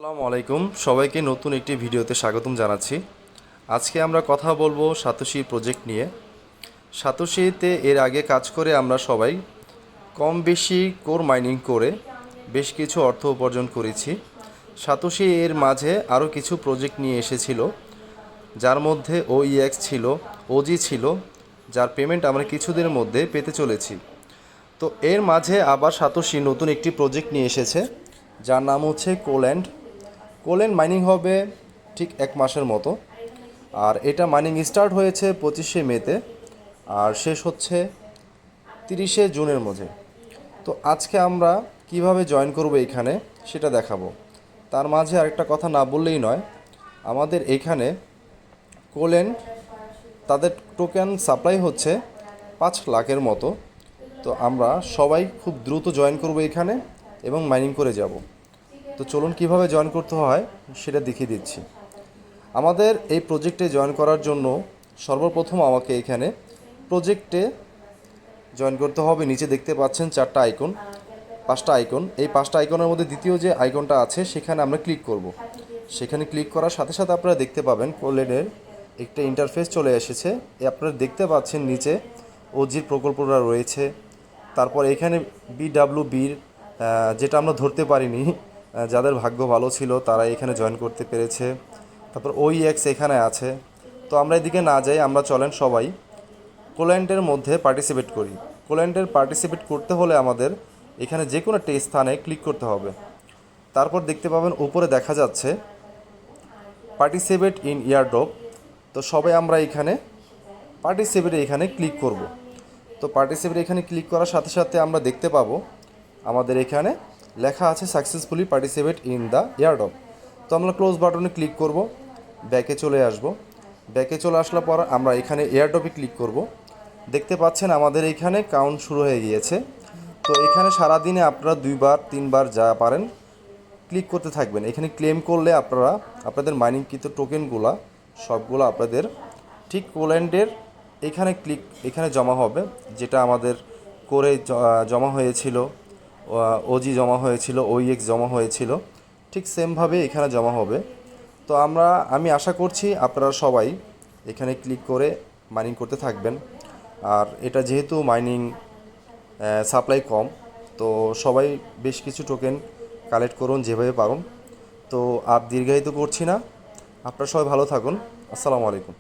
আসসালামু আলাইকুম, সবাইকে নতুন একটি ভিডিওতে স্বাগতম জানাচ্ছি। আজকে আমরা কথা বলবো সাতোশি প্রজেক্ট নিয়ে। সাতোশিতে এর আগে কাজ করে আমরা সবাই কম বেশি কোর মাইনিং করে বেশ কিছু অর্থ উপার্জন করেছি। সাতোশি এর মাঝে আরও কিছু প্রজেক্ট নিয়ে এসেছিল, যার মধ্যে ওইএক্স ছিল, ওজি ছিল, যার পেমেন্ট আমরা কিছুদিনের মধ্যে পেতে চলেছি। তো এর মাঝে আবার সাতোশি নতুন একটি প্রজেক্ট নিয়ে এসেছে, যার নাম হচ্ছে কোল্যান্ড মাইনিং হবে ঠিক 1 মাসের মতো। আর এটা মাইনিং স্টার্ট হয়েছে 25শে মেতে আর শেষ হচ্ছে 30শে জুনের মধ্যে। তো আজকে আমরা কিভাবে জয়েন করব এখানে সেটা দেখাবো। তার মাঝে আরেকটা কথা না বললেই নয়, আমাদের এখানে কোল্যান্ড তাদের টোকেন সাপ্লাই হচ্ছে 5 লাখের মতো। তো আমরা সবাই খুব দ্রুত জয়েন করব এখানে এবং মাইনিং করে যাব। তো চলুন কিভাবে জয়েন করতে হয় সেটা দেখিয়ে দিচ্ছি। আমাদের এই প্রজেক্টে জয়েন করার জন্য সর্বপ্রথম আমাকে এখানে প্রজেক্টে জয়েন করতে হবে। নিচে দেখতে পাচ্ছেন 4টা আইকন, 5টা আইকন। এই 5টা আইকনের মধ্যে দ্বিতীয় যে আইকনটা আছে সেখানে আমরা ক্লিক করব। সেখানে ক্লিক করার সাথে সাথে আপনারা দেখতে পাবেন কোল্যান্ডের একটা ইন্টারফেস চলে এসেছে। আপনারা দেখতে পাচ্ছেন নিচে ওজির প্রকল্পটা রয়েছে। তারপর এখানে বিডাব্লিউবির, যেটা আমরা ধরতে পারিনি, যাদের ভাগ্য ভালো ছিল তারা এখানে জয়েন করতে পেরেছে। তারপর ওইএক্স এখানে আছে। তো আমরা এদিকে না যাই, আমরা চলেন সবাই কোল্যান্ডের মধ্যে পার্টিসিপেট করি। কোল্যান্ডের পার্টিসিপেট করতে হলে আমাদের এখানে যে কোনো একটি স্থানে ক্লিক করতে হবে। তারপর দেখতে পাবেন উপরে দেখা যাচ্ছে পার্টিসিপেট ইন ইয়ারড্রপ। তো সবাই আমরা এখানে ক্লিক করব। তো পার্টিসিপেট এখানে ক্লিক করার সাথে সাথে আমরা দেখতে পাবো আমাদের এখানে লেখা আছে successfully participate in the airdrop. তো আমরা ক্লোজ বাটনে ক্লিক করব, ব্যাকে চলে আসব। ব্যাকে চলে আসার পর আমরা এখানে এয়ারড্রপে ক্লিক করব। দেখতে পাচ্ছেন আমাদের এখানে কাউন্ট শুরু হয়ে গিয়েছে। তো এখানে সারাদিনে আপনারা 2বার 3বার যা পারেন ক্লিক করতে থাকবেন। এখানে ক্লেম করলে আপনারা আপনাদের মাইনিংকৃত টোকেনগুলো সবগুলো আপনাদের ঠিক কোল্যান্ডের এখানে জমা হবে, যেটা আমাদের করে জমা হয়েছিল, ওজি জমা হয়েছিল, ওইএক্স জমা হয়েছিল, ঠিক সেমভাবে এখানে জমা হবে। তো আমি আশা করছি আপনারা সবাই এখানে ক্লিক করে মাইনিং করতে থাকবেন। আর এটা যেহেতু মাইনিং সাপ্লাই কম, তো সবাই বেশ কিছু টোকেন কালেক্ট করুন যেভাবে পারুন। তো আর দীর্ঘায়িত করছি না, আপনারা সবাই ভালো থাকুন। আসসালামু আলাইকুম।